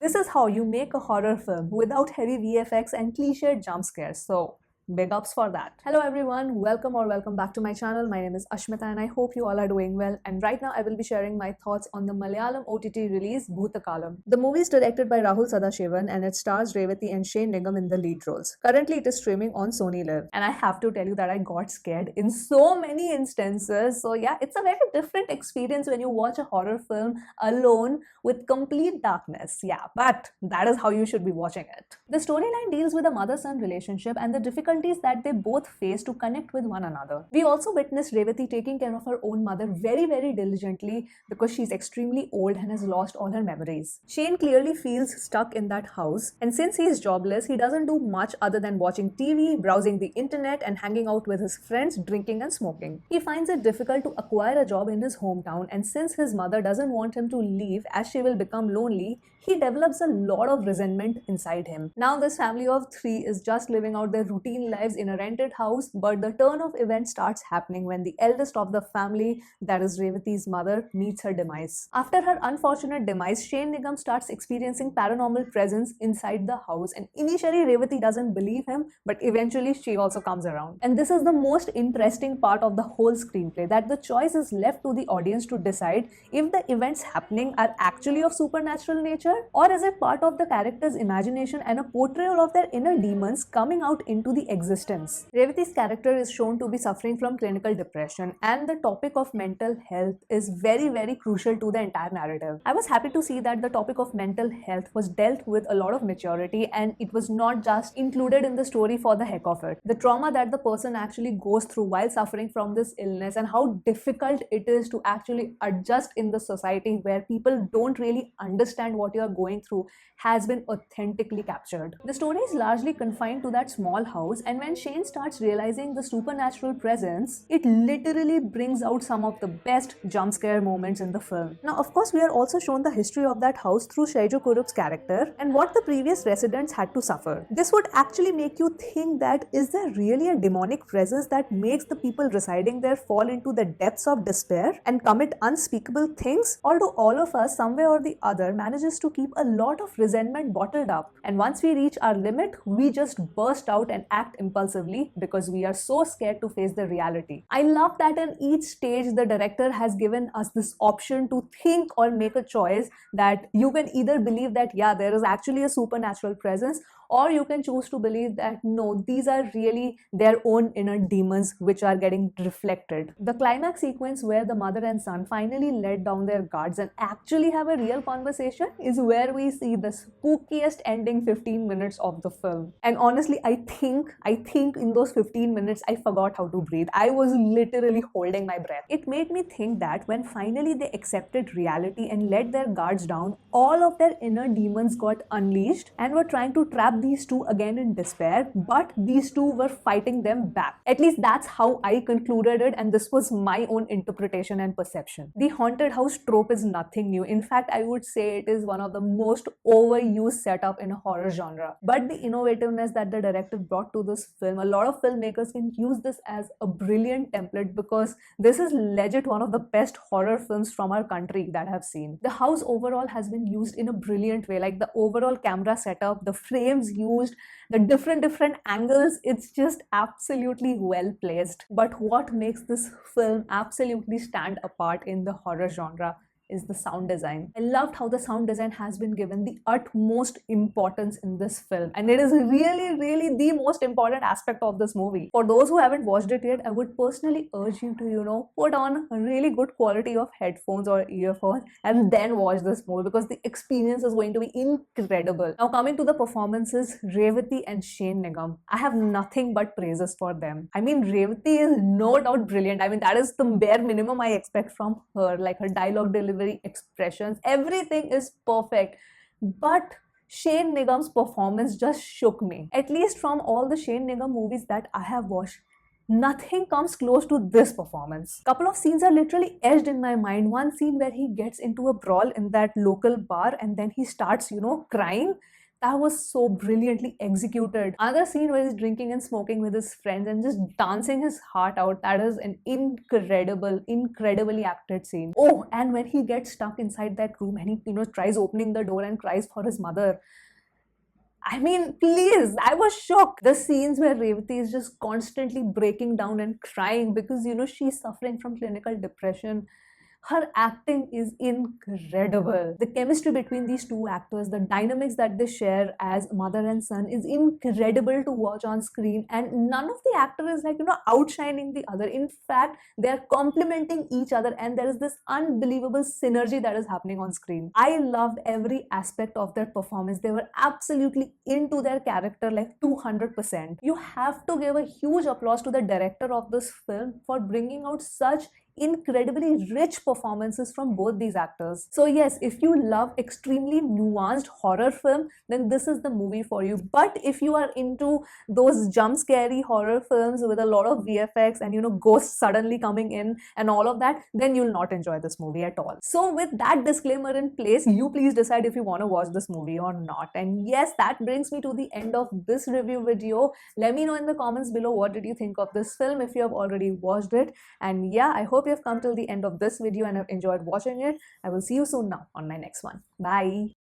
This is how you make a horror film without heavy VFX and cliched jump scares. So, big ups for that. Hello everyone, welcome back to my channel. My name is Ashmita and I hope you all are doing well. And right now I will be sharing my thoughts on the Malayalam OTT release Bhoothakaalam. The movie is directed by Rahul Sadasivan and it stars Revathy and Nigam in the lead roles. Currently it is streaming on Sony Live. And I have to tell you that I got scared in so many instances. So yeah, it's a very different experience when you watch a horror film alone with complete darkness. Yeah, but that is how you should be watching it. The storyline deals with a mother-son relationship and the difficulties that they both face to connect with one another. We also witnessed Revathy taking care of her own mother very diligently because she's extremely old and has lost all her memories. Shane clearly feels stuck in that house, and since he is jobless, he doesn't do much other than watching TV, browsing the internet, and hanging out with his friends, drinking and smoking. He finds it difficult to acquire a job in his hometown, and since his mother doesn't want him to leave as she will become lonely, he develops a lot of resentment inside him. Now this family of three is just living out their routine lives in a rented house, but the turn of events starts happening when the eldest of the family, that is Revathy's mother, meets her demise. After her unfortunate demise, Shane Nigam starts experiencing paranormal presence inside the house, and initially Revathy doesn't believe him, but eventually she also comes around. And this is the most interesting part of the whole screenplay, that the choice is left to the audience to decide if the events happening are actually of supernatural nature, or is it part of the character's imagination and a portrayal of their inner demons coming out into the existence. Revathy's character is shown to be suffering from clinical depression, and the topic of mental health is very crucial to the entire narrative. I was happy to see that the topic of mental health was dealt with a lot of maturity and it was not just included in the story for the heck of it. The trauma that the person actually goes through while suffering from this illness and how difficult it is to actually adjust in the society where people don't really understand what you are going through has been authentically captured. The story is largely confined to that small house, and when Shane starts realizing the supernatural presence, it literally brings out some of the best jump scare moments in the film. Now of course we are also shown the history of that house through Shaiju Kurup's character and what the previous residents had to suffer. This would actually make you think that is there really a demonic presence that makes the people residing there fall into the depths of despair and commit unspeakable things, or do all of us some way or the other manages to keep a lot of resentment bottled up, and once we reach our limit we just burst out and act impulsively because we are so scared to face the reality. I love that in each stage the director has given us this option to think or make a choice that you can either believe that yeah, there is actually a supernatural presence, or you can choose to believe that no, these are really their own inner demons which are getting reflected. The climax sequence where the mother and son finally let down their guards and actually have a real conversation is where we see the spookiest ending 15 minutes of the film. And honestly, I think in those 15 minutes I forgot how to breathe. I was literally holding my breath. It made me think that when finally they accepted reality and let their guards down, all of their inner demons got unleashed and were trying to trap these two again in despair, but these two were fighting them back. At least that's how I concluded it, and this was my own interpretation and perception. The haunted house trope is nothing new. In fact, I would say it is one of the most overused setup in a horror genre. But the innovativeness that the director brought to this film, a lot of filmmakers can use this as a brilliant template because this is legit one of the best horror films from our country that I have seen. The house overall has been used in a brilliant way, like the overall camera setup, the frames used, the different angles, it's just absolutely well placed. But what makes this film absolutely stand apart in the horror genre is the sound design. I loved how the sound design has been given the utmost importance in this film, and it is really the most important aspect of this movie. For those who haven't watched it yet, I would personally urge you to put on a really good quality of headphones or earphones and then watch this movie because the experience is going to be incredible. Now coming to the performances, Revathy and Shane Nigam, I have nothing but praises for them. I mean, Revathy is no doubt brilliant. I mean, that is the bare minimum I expect from her, like her dialogue delivery, expressions, everything is perfect. But Shane Nigam's performance just shook me. At least from all the Shane Nigam movies that I have watched, nothing comes close to this performance. Couple of scenes are literally etched in my mind. One scene where he gets into a brawl in that local bar and then he starts, crying. That was so brilliantly executed. Another scene where he's drinking and smoking with his friends and just dancing his heart out. That is an incredibly acted scene. Oh, and when he gets stuck inside that room and he, tries opening the door and cries for his mother. I mean, please, I was shocked. The scenes where Revathy is just constantly breaking down and crying because, she's suffering from clinical depression. Her acting is incredible. The chemistry between these two actors, the dynamics that they share as mother and son is incredible to watch on screen, and none of the actor is outshining the other. In fact, they are complementing each other, and there is this unbelievable synergy that is happening on screen. I loved every aspect of their performance. They were absolutely into their character, like 200%. You have to give a huge applause to the director of this film for bringing out such incredibly rich performances from both these actors. So yes, if you love extremely nuanced horror film, then this is the movie for you. But if you are into those jump scary horror films with a lot of VFX and ghosts suddenly coming in and all of that, then you'll not enjoy this movie at all. So with that disclaimer in place, you please decide if you want to watch this movie or not. And yes, that brings me to the end of this review video. Let me know in the comments below what did you think of this film if you have already watched it. And yeah, I hope you have come till the end of this video and have enjoyed watching it. I will see you soon now on my next one. Bye.